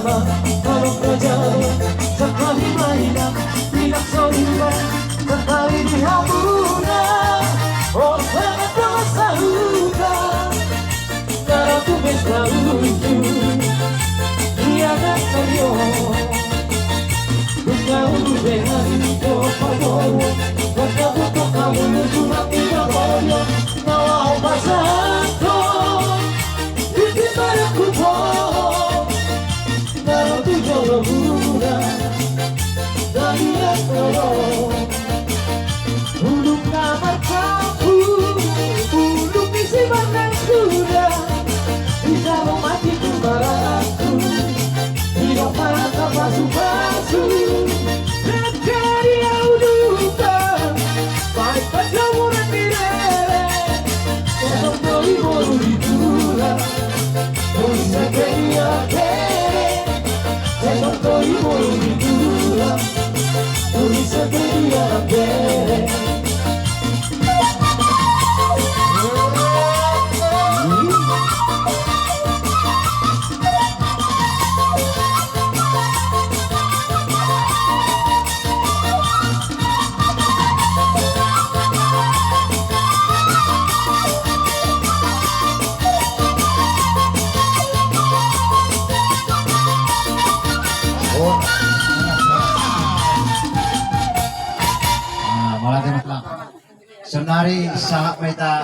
bersama kalau kerajaan sekali mainan tidak sombong sekali dihamburan oh sangat terasa hutan cara tu besta lucu dia dan kayo kau dengan kopamowo berkabuto kamu tunang tidak boyo nawa pasanto di baraku po nawa tu jolo buda dari ekoro uluk kamar kamu uluk isi bandang sudah bisa mati kembaraku hidup mata pasu-pasu dari auduta baik pada murid direre untuk beli baru ditura bisa kaya kere untuk beli baru ditura bisa kaya kere Senari sahak meta